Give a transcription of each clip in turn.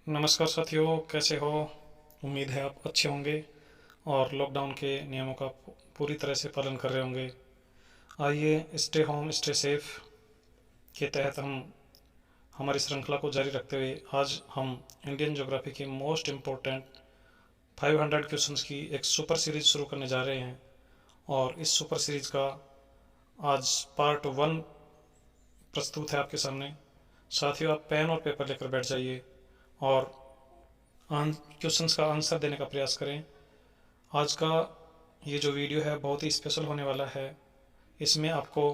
नमस्कार साथियों, कैसे हो। उम्मीद है आप अच्छे होंगे और लॉकडाउन के नियमों का पूरी तरह से पालन कर रहे होंगे। आइए स्टे होम स्टे सेफ के तहत हम हमारी श्रृंखला को जारी रखते हुए आज हम इंडियन ज्योग्राफी के मोस्ट इम्पोर्टेंट 500 क्वेश्चंस की एक सुपर सीरीज शुरू करने जा रहे हैं। और इस सुपर सीरीज का आज पार्ट 1 प्रस्तुत है आपके सामने। साथियों, आप पेन और पेपर लेकर बैठ जाइए और क्वेश्चंस का आंसर देने का प्रयास करें। आज का ये जो वीडियो है बहुत ही स्पेशल होने वाला है। इसमें आपको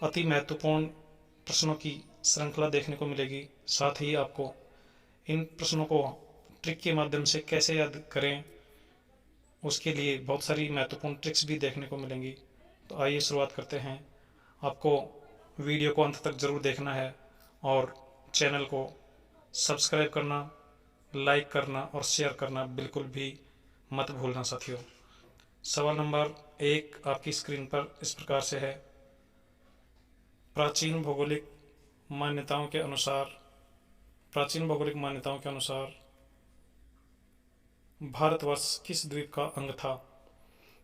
अति महत्वपूर्ण प्रश्नों की श्रृंखला देखने को मिलेगी। साथ ही आपको इन प्रश्नों को ट्रिक के माध्यम से कैसे याद करें उसके लिए बहुत सारी महत्वपूर्ण ट्रिक्स भी देखने को मिलेंगी। तो आइए शुरुआत करते हैं। आपको वीडियो को अंत तक ज़रूर देखना है और चैनल को सब्सक्राइब करना, लाइक करना और शेयर करना बिल्कुल भी मत भूलना साथियों। सवाल नंबर 1 आपकी स्क्रीन पर इस प्रकार से है। प्राचीन भौगोलिक मान्यताओं के अनुसार भारतवर्ष किस द्वीप का अंग था।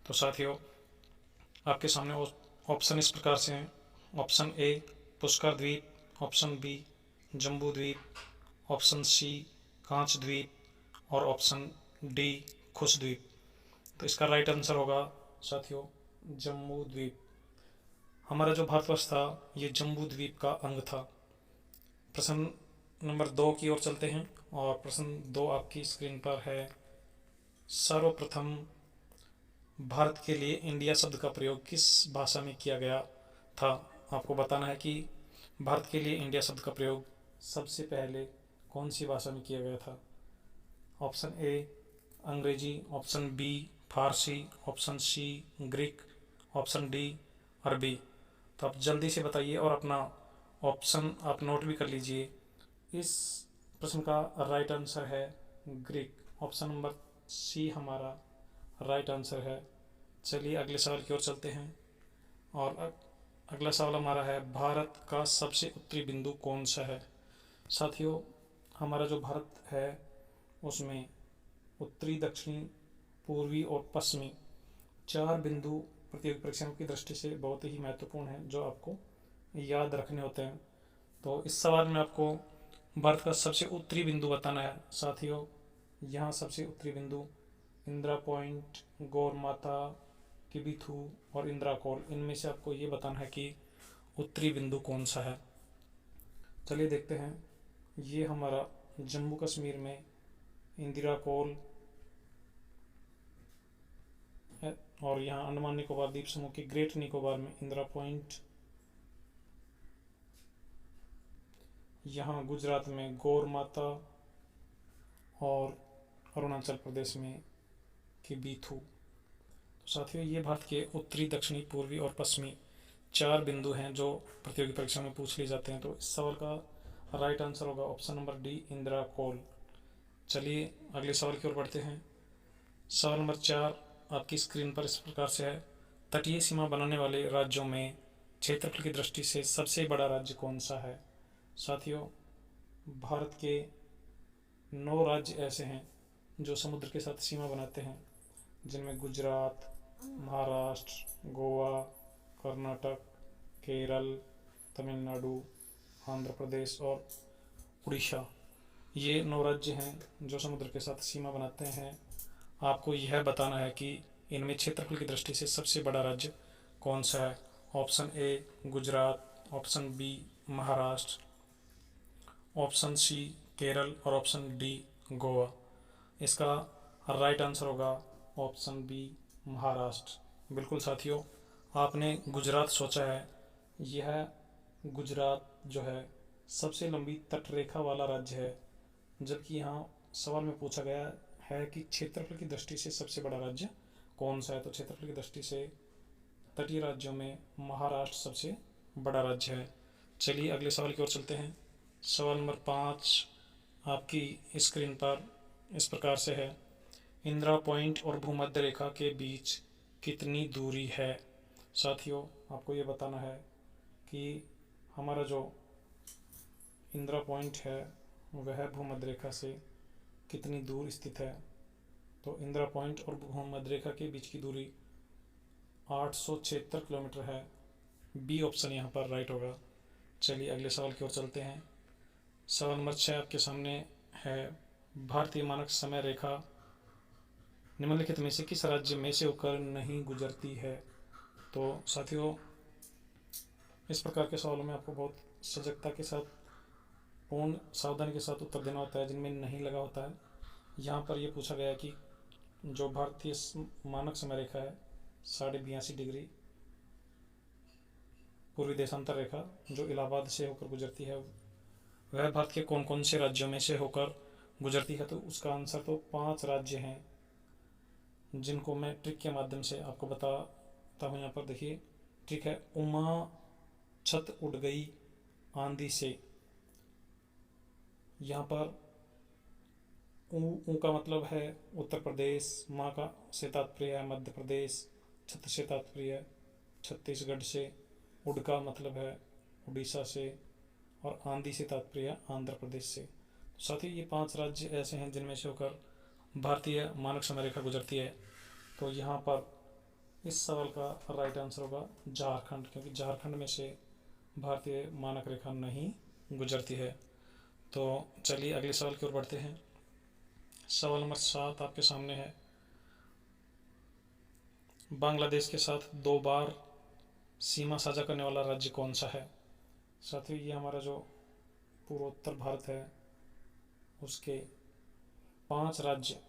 तो साथियों, आपके सामने ऑप्शन इस प्रकार से हैं। ऑप्शन ए पुष्कर द्वीप, ऑप्शन बी जम्बू द्वीप, ऑप्शन सी कांच द्वीप और ऑप्शन डी खुश द्वीप। तो इसका राइट आंसर होगा साथियों जम्बू द्वीप। हमारा जो भारतवर्ष था ये जम्बू द्वीप का अंग था। प्रश्न नंबर 2 की ओर चलते हैं और प्रश्न 2 आपकी स्क्रीन पर है। सर्वप्रथम भारत के लिए इंडिया शब्द का प्रयोग किस भाषा में किया गया था। आपको बताना है कि भारत के लिए इंडिया शब्द का प्रयोग सबसे पहले कौन सी भाषा में किया गया था। ऑप्शन ए अंग्रेजी, ऑप्शन बी फारसी, option C Greek, option D अरबी। तो आप जल्दी से बताइए और अपना ऑप्शन आप नोट भी कर लीजिए। इस प्रश्न का राइट आंसर है ग्रीक। ऑप्शन नंबर सी हमारा राइट आंसर है। चलिए अगले सवाल की ओर चलते हैं और अगला सवाल हमारा है भारत का सबसे उत्तरी बिंदु कौन सा है। साथियों, हमारा जो भारत है उसमें उत्तरी, दक्षिणी, पूर्वी और पश्चिमी 4 बिंदु प्रतियोगी परीक्षाओं की दृष्टि से बहुत ही महत्वपूर्ण है जो आपको याद रखने होते हैं। तो इस सवाल में आपको भारत का सबसे उत्तरी बिंदु बताना है। साथियों, यहाँ सबसे उत्तरी बिंदु इंदिरा पॉइंट, गौर माता, किबिथू और इंदिरा कोल, इनमें से आपको ये बताना है कि उत्तरी बिंदु कौन सा है। चलिए देखते हैं। ये हमारा जम्मू कश्मीर में इंदिरा कोल है और यहाँ अंडमान निकोबार द्वीप समूह के ग्रेट निकोबार में इंदिरा पॉइंट, यहाँ गुजरात में गौर माता और अरुणाचल प्रदेश में किबिथू। तो साथियों, ये भारत के उत्तरी, दक्षिणी, पूर्वी और पश्चिमी 4 बिंदु हैं जो प्रतियोगी परीक्षा में पूछ लिए जाते हैं। तो इस सवाल का राइट आंसर होगा ऑप्शन नंबर डी इंदिरा कोल। चलिए अगले सवाल की ओर बढ़ते हैं। सवाल नंबर 4 आपकी स्क्रीन पर इस प्रकार से है। तटीय सीमा बनाने वाले राज्यों में क्षेत्रफल की दृष्टि से सबसे बड़ा राज्य कौन सा है। साथियों, भारत के 9 राज्य ऐसे हैं जो समुद्र के साथ सीमा बनाते हैं, जिनमें गुजरात, महाराष्ट्र, गोवा, कर्नाटक, केरल, तमिलनाडु, आंध्र प्रदेश और उड़ीसा। ये 9 राज्य हैं जो समुद्र के साथ सीमा बनाते हैं। आपको यह बताना है कि इनमें क्षेत्रफल की दृष्टि से सबसे बड़ा राज्य कौन सा है। Option A Gujarat, option B Maharashtra, option C Kerala और ऑप्शन डी गोवा। इसका राइट आंसर होगा ऑप्शन बी महाराष्ट्र। बिल्कुल साथियों, आपने गुजरात सोचा है। यह गुजरात जो है सबसे लंबी तटरेखा वाला राज्य है, जबकि यहाँ सवाल में पूछा गया है कि क्षेत्रफल की दृष्टि से सबसे बड़ा राज्य कौन सा है। तो क्षेत्रफल की दृष्टि से तटीय राज्यों में महाराष्ट्र सबसे बड़ा राज्य है। चलिए अगले सवाल की ओर चलते हैं। सवाल नंबर 5 आपकी स्क्रीन पर इस प्रकार से है। इंदिरा पॉइंट और भूमध्य रेखा के बीच कितनी दूरी है। साथियों, आपको ये बताना है कि हमारा जो इंदिरा पॉइंट है वह भूमध्य रेखा से कितनी दूर स्थित है? तो इंदिरा पॉइंट और भूमध्य रेखा के बीच की दूरी 876 किलोमीटर है। बी ऑप्शन यहाँ पर राइट होगा। चलिए अगले सवाल की ओर चलते हैं। सवाल नंबर 6 आपके सामने है। भारतीय मानक समय रेखा निम्नलिखित में से किस राज्य में से होकर नहीं गुजरती है? तो साथियों, इस प्रकार के सवालों में आपको बहुत सजगता के साथ, पूर्ण सावधानी के साथ उत्तर देना होता है, जिनमें नहीं लगा होता है। यहाँ पर यह पूछा गया है कि जो भारतीय मानक समय रेखा है 82.5 डिग्री पूर्वी देशांतर रेखा जो इलाहाबाद से होकर गुजरती है, वह भारत के कौन कौन से राज्यों में से होकर गुजरती है? तो उसका आंसर तो 5 राज्य हैं, जिनको मैं ट्रिक के माध्यम से आपको बताता हूँ। यहाँ पर देखिए ट्रिक है। उमा छत उड़ गई आंधी से। यहाँ पर ऊ का मतलब है उत्तर प्रदेश, माँ का से तात्पर्य है मध्य प्रदेश, छत से तात्पर्य छत्तीसगढ़ से, उड़ का मतलब है उड़ीसा से, और आंधी से तात्पर्य आंध्र प्रदेश से। साथ ही ये 5 राज्य ऐसे हैं जिनमें से होकर भारतीय मानक समय रेखा गुजरती है। तो यहाँ पर इस सवाल का राइट आंसर होगा झारखंड, क्योंकि झारखंड में से भारतीय मानक रेखा नहीं गुजरती है। तो चलिए अगले सवाल की ओर बढ़ते हैं। सवाल नंबर 7 आपके सामने है। बांग्लादेश के साथ 2 बार सीमा साझा करने वाला राज्य कौन सा है? साथियों, ये हमारा जो पूर्वोत्तर भारत है उसके 5 राज्य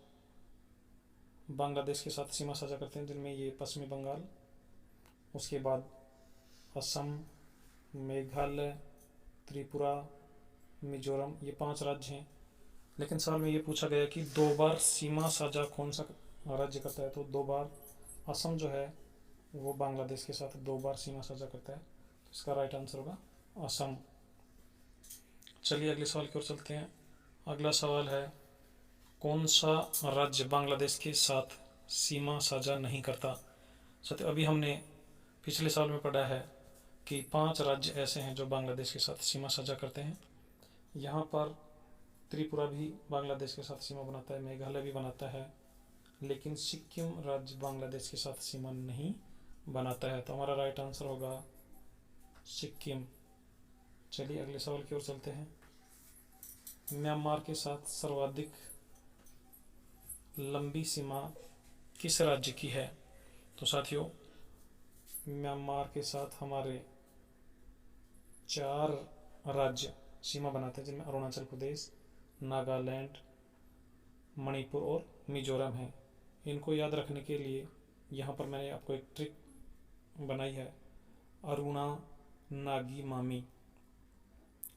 बांग्लादेश के साथ सीमा साझा करते हैं, जिनमें ये पश्चिमी बंगाल, उसके बाद असम, मेघालय, त्रिपुरा, मिजोरम, ये 5 राज्य हैं। लेकिन सवाल में ये पूछा गया कि 2 बार सीमा साझा कौन सा राज्य करता है? तो 2 बार असम जो है वो बांग्लादेश के साथ 2 बार सीमा साझा करता है। तो इसका राइट आंसर होगा असम। चलिए अगले सवाल की ओर चलते हैं। अगला सवाल है, कौन सा राज्य बांग्लादेश के साथ सीमा साझा नहीं करता? साथियों, अभी हमने पिछले साल में पढ़ा है कि 5 राज्य ऐसे हैं जो बांग्लादेश के साथ सीमा साझा करते हैं। यहाँ पर त्रिपुरा भी बांग्लादेश के साथ सीमा बनाता है, मेघालय भी बनाता है, लेकिन सिक्किम राज्य बांग्लादेश के साथ सीमा नहीं बनाता है। तो हमारा राइट आंसर होगा सिक्किम। चलिए अगले सवाल की ओर चलते हैं। म्यांमार के साथ सर्वाधिक लंबी सीमा किस राज्य की है? तो साथियों, म्यांमार के साथ हमारे 4 राज्य सीमा बनाते हैं, जिनमें अरुणाचल प्रदेश, नागालैंड, मणिपुर और मिजोरम है। इनको याद रखने के लिए यहाँ पर मैंने आपको एक ट्रिक बनाई है, अरुणा नागी मामी।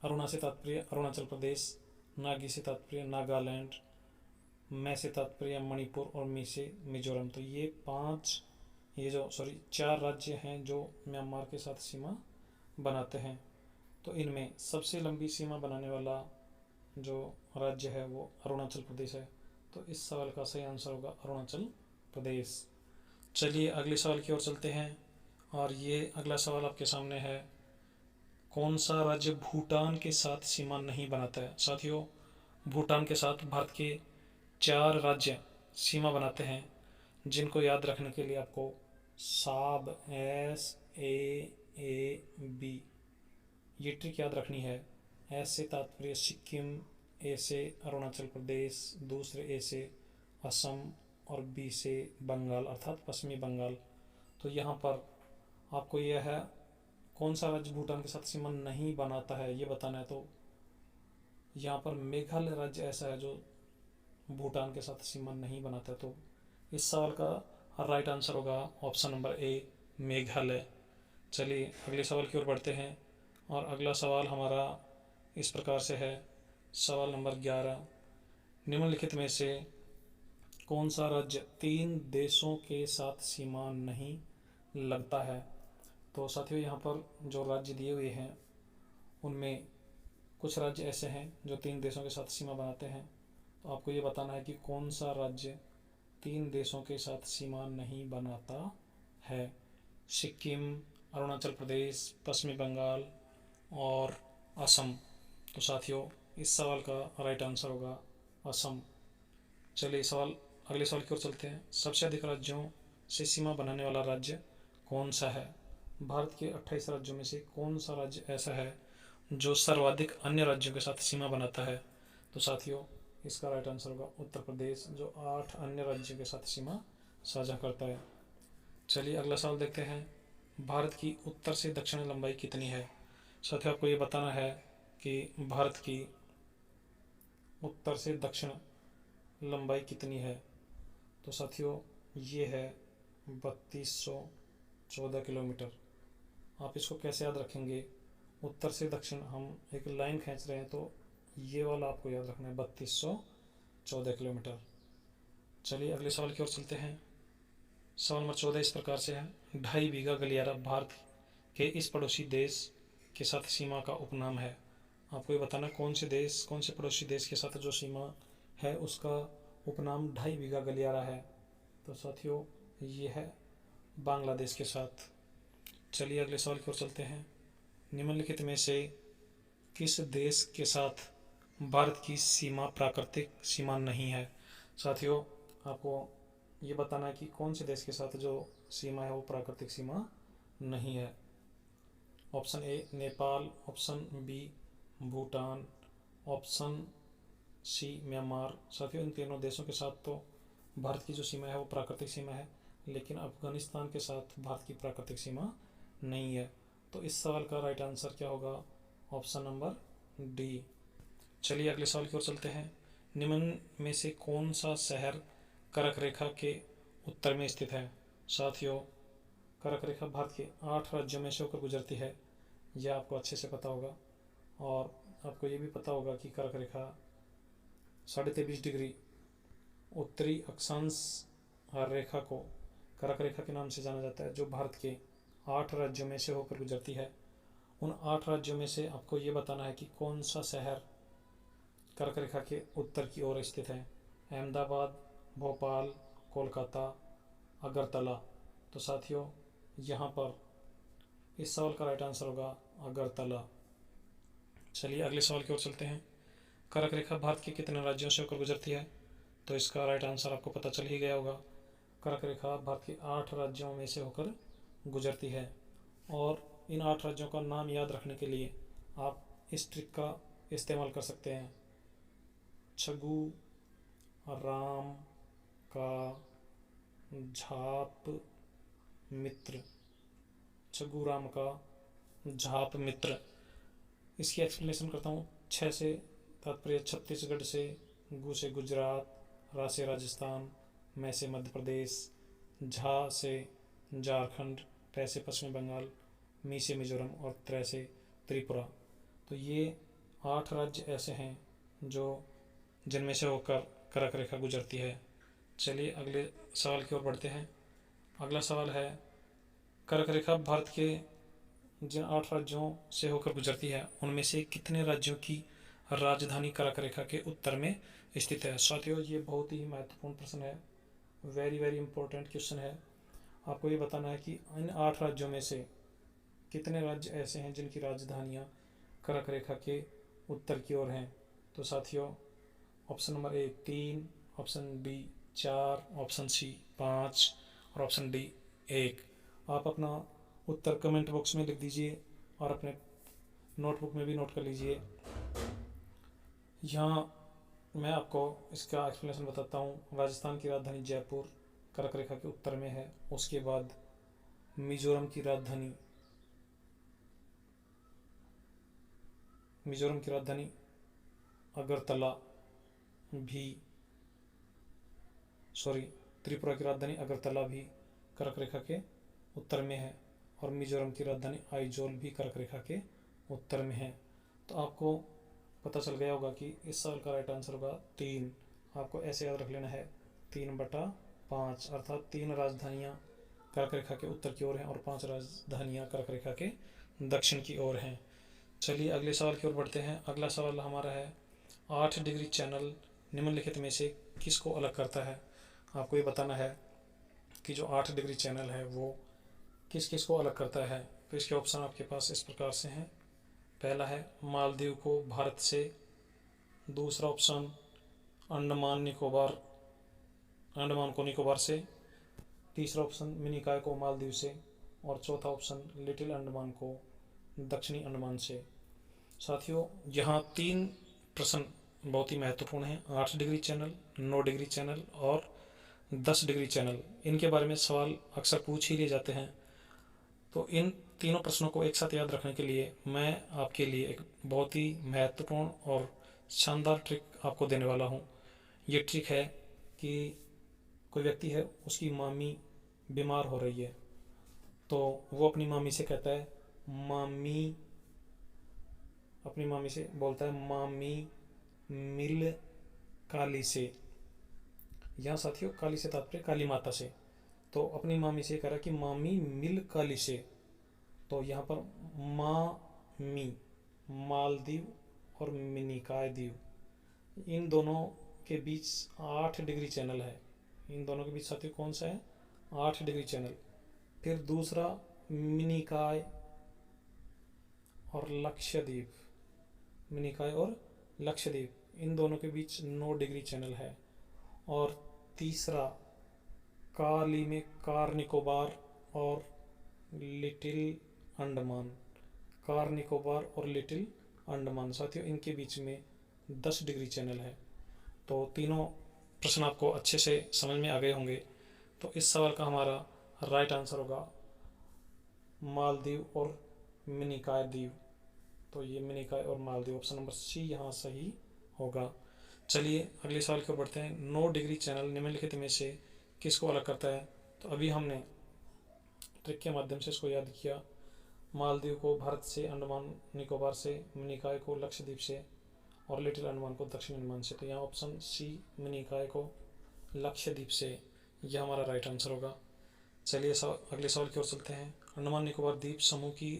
अरुणा से तात्पर्य अरुणाचल प्रदेश, नागी से तात्पर्य नागालैंड, मैं से तात्पर्य मणिपुर और मी से मिजोरम। तो ये 4 राज्य हैं जो म्यांमार के साथ सीमा बनाते हैं। तो इनमें सबसे लंबी सीमा बनाने वाला जो राज्य है वो अरुणाचल प्रदेश है। तो इस सवाल का सही आंसर होगा अरुणाचल प्रदेश। चलिए अगले सवाल की ओर चलते हैं, और ये अगला सवाल आपके सामने है, कौन सा राज्य भूटान के साथ सीमा नहीं बनाता है? साथियों, भूटान के साथ भारत के 4 राज्य सीमा बनाते हैं, जिनको याद रखने के लिए आपको साब, SAAB, ये ट्रिक याद रखनी है। एस से तात्पर्य सिक्किम, ए से अरुणाचल प्रदेश, दूसरे ए से असम और बी से बंगाल अर्थात पश्चिमी बंगाल। तो यहाँ पर आपको यह है कौन सा राज्य भूटान के साथ सीमा नहीं बनाता है ये बताना है। तो यहाँ पर मेघालय राज्य ऐसा है जो भूटान के साथ सीमा नहीं बनाता है। तो इस सवाल का राइट आंसर होगा ऑप्शन नंबर ए, मेघालय। चलिए अगले सवाल की ओर बढ़ते हैं, और अगला सवाल हमारा इस प्रकार से है। सवाल नंबर 11, निम्नलिखित में से कौन सा राज्य 3 देशों के साथ सीमा नहीं लगता है? तो साथियों, यहाँ पर जो राज्य दिए हुए हैं उनमें कुछ राज्य ऐसे हैं जो 3 देशों के साथ सीमा बनाते हैं। तो आपको ये बताना है कि कौन सा राज्य 3 देशों के साथ सीमा नहीं बनाता है। सिक्किम, अरुणाचल प्रदेश, पश्चिमी बंगाल और असम। तो साथियों, इस सवाल का राइट आंसर होगा असम। चलिए अगले सवाल की ओर चलते हैं। सबसे अधिक राज्यों से सीमा बनाने वाला राज्य कौन सा है? भारत के 28 राज्यों में से कौन सा राज्य ऐसा है जो सर्वाधिक अन्य राज्यों के साथ सीमा बनाता है? तो साथियों, इसका राइट आंसर होगा उत्तर प्रदेश, जो 8 अन्य राज्यों के साथ सीमा साझा करता है। चलिए अगला सवाल देखते हैं। भारत की उत्तर से दक्षिण लंबाई कितनी है? साथियों, आपको ये बताना है कि भारत की उत्तर से दक्षिण लंबाई कितनी है। तो साथियों, ये है 3214 किलोमीटर। आप इसको कैसे याद रखेंगे? उत्तर से दक्षिण हम एक लाइन खींच रहे हैं, तो ये वाला आपको याद रखना है, 3214 किलोमीटर। चलिए अगले सवाल की ओर चलते हैं। सवाल नंबर 14 इस प्रकार से है। 2.5 बीघा गलियारा भारत के इस पड़ोसी देश के साथ सीमा का उपनाम है। आपको ये बताना कौन से पड़ोसी देश के साथ जो सीमा है उसका उपनाम 2.5 बीघा गलियारा है। तो साथियों, ये है बांग्लादेश के साथ। चलिए अगले सवाल की ओर चलते हैं। निम्नलिखित में से किस देश के साथ भारत की सीमा प्राकृतिक सीमा नहीं है? साथियों, आपको ये बताना है कि कौन से देश के साथ जो सीमा है वो प्राकृतिक सीमा नहीं है। Option A Nepal, option B Bhutan, option C Myanmar. साथियों, इन तीनों देशों के साथ तो भारत की जो सीमा है वो प्राकृतिक सीमा है, लेकिन अफगानिस्तान के साथ भारत की प्राकृतिक सीमा नहीं है। तो इस सवाल का राइट आंसर क्या होगा? Option number D. चलिए अगले सवाल की ओर चलते हैं। निम्न में से कौन सा शहर कर्क रेखा के उत्तर में स्थित है? साथियों, कर्क रेखा भारत के 8 राज्यों में से होकर गुजरती है, यह आपको अच्छे से पता होगा। और आपको ये भी पता होगा कि कर्क रेखा 23.5 डिग्री उत्तरी अक्षांश रेखा को कर्क रेखा के नाम से जाना जाता है, जो भारत के 8 राज्यों में से होकर गुजरती है। उन 8 राज्यों में से आपको ये बताना है कि कौन सा शहर कर्क रेखा के उत्तर की ओर स्थित है। अहमदाबाद, भोपाल, कोलकाता, अगरतला। तो साथियों, यहाँ पर इस सवाल का राइट आंसर होगा अगरतला। चलिए अगले सवाल की ओर चलते हैं। कर्क रेखा भारत के कितने राज्यों से होकर गुजरती है? तो इसका राइट आंसर आपको पता चल ही गया होगा। कर्क रेखा भारत के 8 राज्यों में से होकर गुजरती है। और इन 8 राज्यों का नाम याद रखने के लिए आप इस ट्रिक का इस्तेमाल कर सकते हैं। छगु, राम का, झाप मित्र। छगु राम का, झाप मित्र। इसकी एक्सप्लेनेशन करता हूँ। 6 से तात्पर्य छत्तीसगढ़ से, गु से गुजरात, रा से राजस्थान, मैं से मध्य प्रदेश, झा से झारखंड, ट से पश्चिम बंगाल, मी से मिजोरम और त्र से त्रिपुरा। तो ये 8 राज्य ऐसे हैं जो जिनमें से होकर कर्क रेखा गुजरती है। चलिए अगले सवाल की ओर बढ़ते हैं। अगला सवाल है, कर्क रेखा भारत के जिन 8 राज्यों से होकर गुजरती है उनमें से कितने राज्यों की राजधानी कर्क रेखा के उत्तर में स्थित है? साथियों, ये बहुत ही महत्वपूर्ण प्रश्न है, वेरी वेरी इंपॉर्टेंट क्वेश्चन है। आपको ये बताना है कि इन 8 राज्यों में से कितने राज्य ऐसे हैं जिनकी राजधानियाँ कर्क रेखा के उत्तर की ओर हैं। तो साथियों, option number A 3, option B 4, option C 5 और ऑप्शन डी 1। आप अपना उत्तर कमेंट बॉक्स में लिख दीजिए और अपने नोटबुक में भी नोट कर लीजिए। यहाँ मैं आपको इसका एक्सप्लेनेशन बताता हूँ। राजस्थान की राजधानी जयपुर कर्क रेखा के उत्तर में है। उसके बाद मिजोरम की राजधानी अगरतला भी, त्रिपुरा की राजधानी अगरतला भी कर्क रेखा के उत्तर में है और मिजोरम की राजधानी आइजोल भी कर्क रेखा के उत्तर में है। तो आपको पता चल गया होगा कि इस सवाल का राइट आंसर होगा 3। आपको ऐसे याद रख लेना है, 3/5, अर्थात 3 राजधानियाँ कर्क रेखा के उत्तर की ओर हैं और 5 राजधानियाँ कर्क रेखा के दक्षिण की ओर हैं। चलिए अगले सवाल की ओर बढ़ते हैं। अगला सवाल हमारा है, 8 डिग्री चैनल निम्नलिखित में से किसको अलग करता है? आपको ये बताना है कि जो 8 डिग्री चैनल है वो किस किस को अलग करता है। तो इसके ऑप्शन आपके पास इस प्रकार से हैं। पहला है मालदीव को भारत से दूसरा ऑप्शन अंडमान निकोबार, अंडमान को निकोबार से, तीसरा ऑप्शन मिनिकॉय को मालदीव से, और चौथा ऑप्शन लिटिल अंडमान को दक्षिणी अंडमान से। साथियों, यहाँ 3 प्रश्न बहुत ही महत्वपूर्ण हैं। 8 डिग्री चैनल, 9 डिग्री चैनल और 10 डिग्री चैनल, इनके बारे में सवाल अक्सर पूछ ही लिए जाते हैं। तो इन तीनों प्रश्नों को एक साथ याद रखने के लिए मैं आपके लिए एक बहुत ही महत्वपूर्ण और शानदार ट्रिक आपको देने वाला हूँ। ये ट्रिक है कि कोई व्यक्ति है, उसकी मामी बीमार हो रही है, तो वो अपनी मामी से कहता है मामी, अपनी मामी से बोलता है मामी मिल काली से। यहाँ साथियों काली से तात्पर्य काली माता से। तो अपनी मामी से कह रहा कि मामी मिल काली से। तो यहाँ पर मामी, मालदीव और मिनिकॉय द्वीप, इन दोनों के बीच 8 डिग्री चैनल है। इन दोनों के बीच साथियों कौन सा है? 8 डिग्री चैनल। फिर दूसरा मिनिकॉय और लक्षद्वीप, मिनिकॉय और लक्षद्वीप, इन दोनों के बीच 9 डिग्री चैनल है। और तीसरा काली में कार निकोबार और लिटिल अंडमान, कार निकोबार और लिटिल अंडमान, साथियों इनके बीच में 10 डिग्री चैनल है। तो तीनों प्रश्न आपको अच्छे से समझ में आ गए होंगे। तो इस सवाल का हमारा राइट आंसर होगा मालदीव और मिनिकॉय द्वीप। तो ये मिनिकॉय और मालदीव, ऑप्शन नंबर सी यहाँ सही होगा। चलिए अगले सवाल की ओर बढ़ते हैं। 9 डिग्री चैनल निम्नलिखित में से किसको अलग करता है? तो अभी हमने ट्रिक के माध्यम से इसको याद किया। मालदीव को भारत से, अंडमान निकोबार से, मिनिकॉय को लक्षद्वीप से और लिटिल अंडमान को दक्षिण अंडमान से। तो यहाँ ऑप्शन सी मिनिकॉय को लक्षद्वीप से, यह हमारा राइट आंसर होगा। चलिए अगले सवाल की ओर चलते हैं। अंडमान निकोबार द्वीप समूह की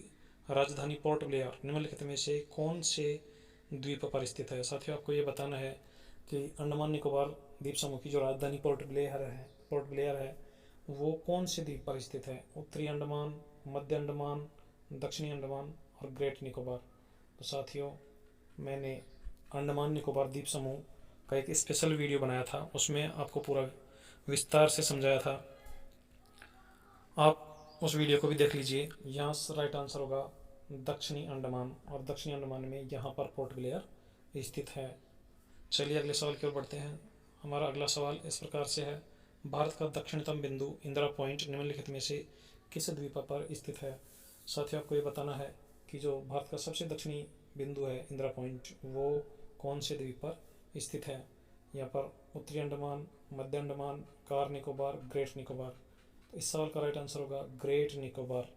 राजधानी पोर्ट ब्लेयर निम्नलिखित में से कौन से द्वीप पर स्थित है? साथियों आपको ये बताना है कि अंडमान निकोबार द्वीप समूह की जो राजधानी पोर्ट ब्लेयर है वो कौन से द्वीप पर स्थित है? उत्तरी अंडमान, मध्य अंडमान, दक्षिणी अंडमान और ग्रेट निकोबार। तो साथियों मैंने अंडमान निकोबार द्वीप समूह का एक स्पेशल वीडियो बनाया था, उसमें आपको पूरा विस्तार से समझाया था। आप उस वीडियो को भी देख लीजिए। यहाँ राइट आंसर होगा दक्षिणी अंडमान, और दक्षिणी अंडमान में यहाँ पर पोर्ट ब्लेयर स्थित है। चलिए अगले सवाल की ओर बढ़ते हैं। हमारा अगला सवाल इस प्रकार से है। भारत का दक्षिणतम बिंदु इंदिरा पॉइंट निम्नलिखित में से किस द्वीप पर स्थित है? साथियों आपको ये बताना है कि जो भारत का सबसे दक्षिणी बिंदु है इंदिरा पॉइंट, वो कौन से द्वीप पर स्थित है? यहाँ पर उत्तरी अंडमान, मध्य अंडमान, कार निकोबार, ग्रेट निकोबार। तो इस सवाल का राइट आंसर होगा ग्रेट निकोबार।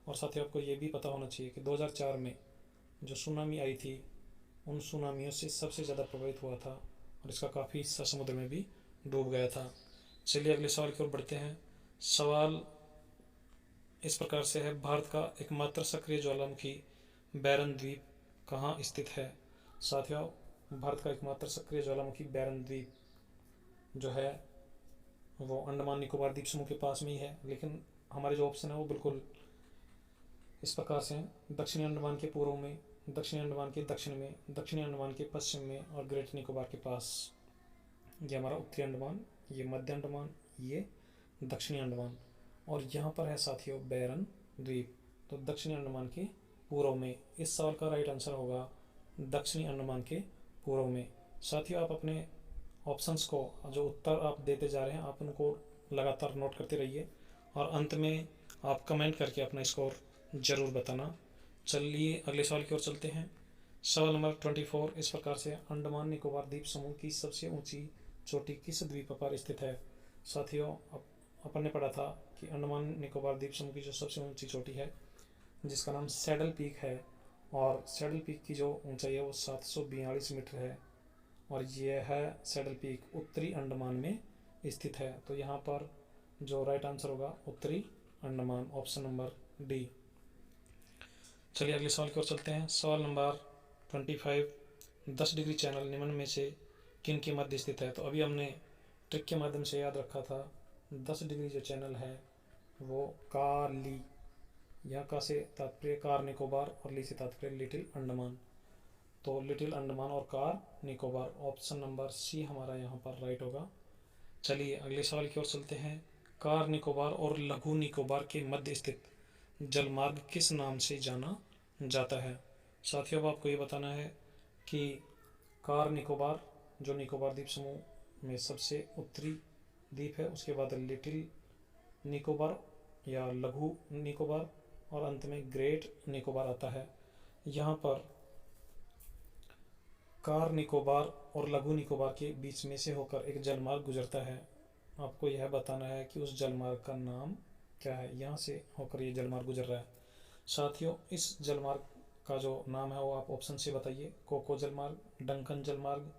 और साथियों आपको ये भी पता होना चाहिए कि 2004 में जो सुनामी आई थी, उन सुनामियों से सबसे ज़्यादा प्रभावित हुआ था और इसका काफ़ी हिस्सा समुद्र में भी डूब गया था। चलिए अगले सवाल की ओर बढ़ते हैं। सवाल इस प्रकार से है। भारत का एकमात्र सक्रिय ज्वालामुखी बैरन द्वीप कहाँ स्थित है? साथियों भारत का एकमात्र सक्रिय ज्वालामुखी बैरन द्वीप जो है वो अंडमान निकोबार द्वीप समूह के पास में ही है, लेकिन हमारे जो ऑप्शन है वो बिल्कुल इस प्रकार से हैं। दक्षिणी अंडमान के पूर्व में, दक्षिणी अंडमान के दक्षिण में, दक्षिणी अंडमान के पश्चिम में और ग्रेट निकोबार के पास। ये हमारा उत्तरी अंडमान, ये मध्य अंडमान, ये दक्षिणी अंडमान, और यहाँ पर है साथियों बैरन द्वीप। तो दक्षिणी अंडमान के पूर्व में। इस सवाल का राइट आंसर होगा दक्षिणी अंडमान के पूर्व में। साथियों आप अपने ऑप्शंस को, जो उत्तर आप देते जा रहे हैं, आप उनको लगातार नोट करते रहिए और अंत में आप कमेंट करके अपना स्कोर ज़रूर बताना। चलिए अगले सवाल की ओर चलते हैं। सवाल नंबर 24 इस प्रकार से। अंडमान निकोबार द्वीप समूह की सबसे ऊंची चोटी किस द्वीप पर स्थित है? साथियों अपन ने पढ़ा था कि अंडमान निकोबार द्वीप समूह की जो सबसे ऊंची चोटी है, जिसका नाम सैडल पीक है, और सैडल पीक की जो ऊंचाई है वो 742 मीटर है, और यह है सैडल पीक उत्तरी अंडमान में स्थित है। तो यहाँ पर जो राइट आंसर होगा उत्तरी अंडमान, ऑप्शन नंबर डी। चलिए अगले सवाल की ओर चलते हैं। सवाल नंबर 25। 10 डिग्री चैनल निम्न में से किन के मध्य स्थित है? तो अभी हमने ट्रिक के माध्यम से याद रखा था 10 डिग्री जो चैनल है वो यहाँ का से तात्पर्य कार निकोबार और ली से तात्पर्य लिटिल अंडमान। तो लिटिल अंडमान और Car Nicobar, option number C हमारा यहाँ पर राइट होगा। चलिए अगले सवाल की ओर चलते हैं। कार निकोबार और लघु निकोबार के मध्य स्थित जलमार्ग किस नाम से जाना जाता है? साथियों, अब आपको ये बताना है कि कार निकोबार जो निकोबार द्वीप समूह में सबसे उत्तरी द्वीप है, उसके बाद लिटिल निकोबार या लघु निकोबार और अंत में ग्रेट निकोबार आता है। यहाँ पर कार निकोबार और लघु निकोबार के बीच में से होकर एक जलमार्ग गुजरता है। आपको यह बताना है कि उस जलमार्ग का नाम क्या है। यहाँ से होकर ये जलमार्ग गुजर रहा है। साथियों, इस जलमार्ग का जो नाम है वो आप ऑप्शन से बताइए। कोको जलमार्ग, डंकन जलमार्ग,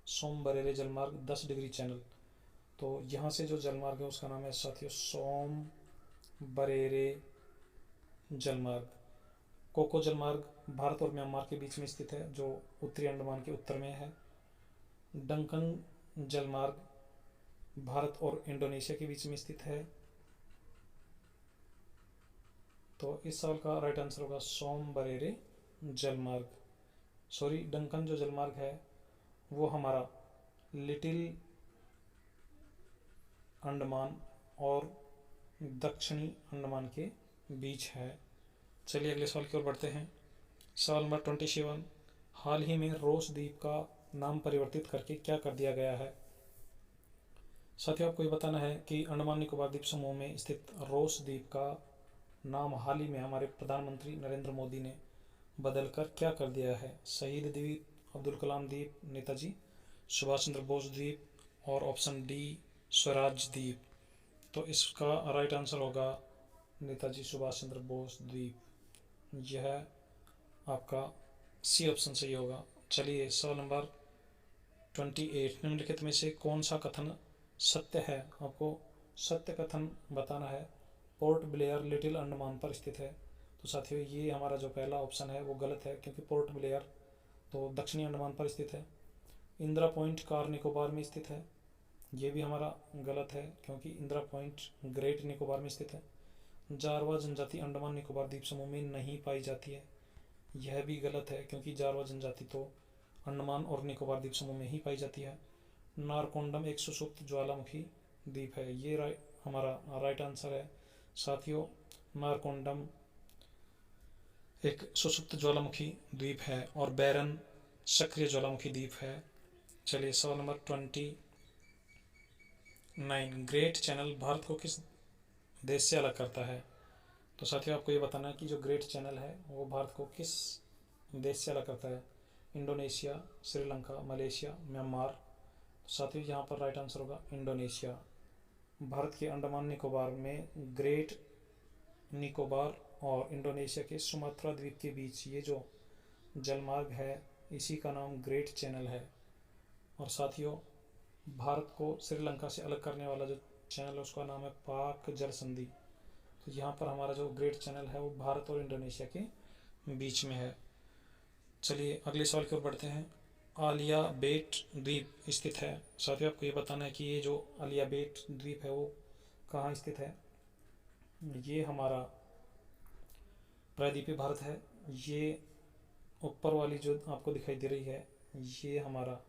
सोम बरेरे जलमार्ग, 10 डिग्री चैनल। तो यहाँ से जो जलमार्ग है उसका नाम है साथियों सोम बरेरे जलमार्ग। कोको जलमार्ग भारत और म्यांमार के बीच में स्थित है, जो उत्तरी अंडमान के उत्तर में है। डंकन जलमार्ग भारत और इंडोनेशिया के बीच में स्थित है। तो इस सवाल का राइट आंसर होगा सोम बरेरे जलमार्ग। सॉरी, डंकन जो जलमार्ग है वो हमारा लिटिल अंडमान और दक्षिणी अंडमान के बीच है। चलिए अगले सवाल की ओर बढ़ते हैं। सवाल नंबर 27, हाल ही में रोस द्वीप का नाम परिवर्तित करके क्या कर दिया गया है? साथियों, आपको ये बताना है कि अंडमान निकोबार द्वीप समूह में स्थित रोस द्वीप का नाम हाल ही में हमारे प्रधानमंत्री नरेंद्र मोदी ने बदलकर क्या कर दिया है? शहीद द्वीप, अब्दुल कलाम द्वीप, नेताजी सुभाष चंद्र बोस द्वीप और ऑप्शन डी स्वराज द्वीप। तो इसका राइट आंसर होगा नेताजी सुभाष चंद्र बोस द्वीप। यह आपका सी ऑप्शन सही होगा। चलिए सवाल नंबर 28, निम्नलिखित में से कौन सा कथन सत्य है? आपको सत्य कथन बताना है। पोर्ट ब्लेयर लिटिल अंडमान पर स्थित है। तो साथियों, ये हमारा जो पहला ऑप्शन है वो गलत है, क्योंकि पोर्ट ब्लेयर तो दक्षिणी अंडमान पर स्थित है। इंदिरा पॉइंट कार निकोबार में स्थित है, ये भी हमारा गलत है, क्योंकि इंदिरा पॉइंट ग्रेट निकोबार में स्थित है। जारवा जनजाति अंडमान निकोबार द्वीप समूह में नहीं पाई जाती है, यह भी गलत है, क्योंकि जारवा जनजाति तो अंडमान और निकोबार द्वीप समूह में ही पाई जाती है। नारकोंडम एक सुषुप्त ज्वालामुखी द्वीप है, ये हमारा राइट आंसर है। साथियों, नारकोंडम एक सुषुप्त ज्वालामुखी द्वीप है और बैरन सक्रिय ज्वालामुखी द्वीप है। चलिए सवाल नंबर 29, ग्रेट चैनल भारत को किस देश से अलग करता है? तो साथियों, आपको ये बताना है कि जो ग्रेट चैनल है वो भारत को किस देश से अलग करता है। Indonesia, Sri Lanka, Malaysia, Myanmar. तो साथियों, यहाँ पर राइट आंसर होगा इंडोनेशिया। भारत के अंडमान निकोबार में ग्रेट निकोबार और इंडोनेशिया के सुमात्रा द्वीप के बीच ये जो जलमार्ग है इसी का नाम ग्रेट चैनल है। और साथियों, भारत को श्रीलंका से अलग करने वाला जो चैनल है उसका नाम है पाक जल संधि। तो यहाँ पर हमारा जो ग्रेट चैनल है वो भारत और इंडोनेशिया के बीच में है। चलिए अगले सवाल की ओर बढ़ते हैं। आलिया बेट द्वीप स्थित है। साथियों, आपको ये बताना है कि ये जो आलिया बेट द्वीप है वो कहाँ स्थित है। ये हमारा प्रायद्वीपीय भारत है। ये ऊपर वाली जो आपको दिखाई दे रही है ये हमारा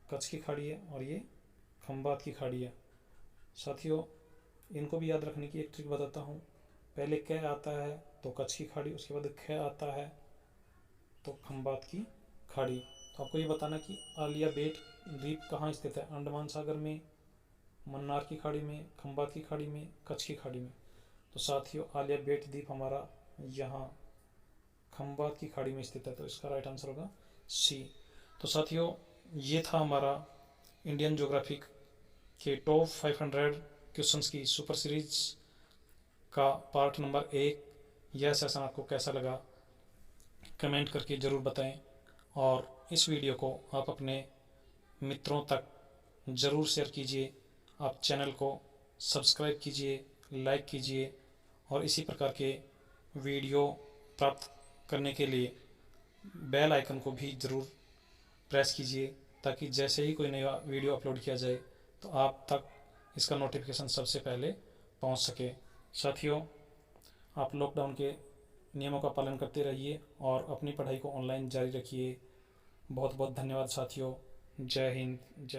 कच्छ की खाड़ी है और ये खंबात की खाड़ी है। साथियों, इनको भी याद रखने की एक ट्रिक बताता हूँ। पहले क आता है तो कच्छ की खाड़ी, उसके बाद ख आता है तो खंबात की खाड़ी। तो आपको ये बताना कि आलिया बेट द्वीप कहाँ स्थित है। अंडमान सागर में, मन्नार की खाड़ी में, खंबात की खाड़ी में, कच्छ की खाड़ी में। तो साथियों, आलिया बेट द्वीप हमारा यहाँ खंबात की खाड़ी में स्थित है। तो इसका राइट आंसर होगा सी। तो साथियों, ये था हमारा इंडियन ज्योग्राफी के टॉप 500 क्वेश्चंस की सुपर सीरीज का पार्ट नंबर 1। यह सेशन आपको कैसा लगा कमेंट करके ज़रूर बताएं और इस वीडियो को आप अपने मित्रों तक ज़रूर शेयर कीजिए। आप चैनल को सब्सक्राइब कीजिए, लाइक कीजिए और इसी प्रकार के वीडियो प्राप्त करने के लिए बेल आइकन को भी ज़रूर प्रेस कीजिए, ताकि जैसे ही कोई नया वीडियो अपलोड किया जाए तो आप तक इसका नोटिफिकेशन सबसे पहले पहुंच सके। साथियों, आप लॉकडाउन के नियमों का पालन करते रहिए और अपनी पढ़ाई को ऑनलाइन जारी रखिए। बहुत बहुत धन्यवाद साथियों। जय हिंद, जय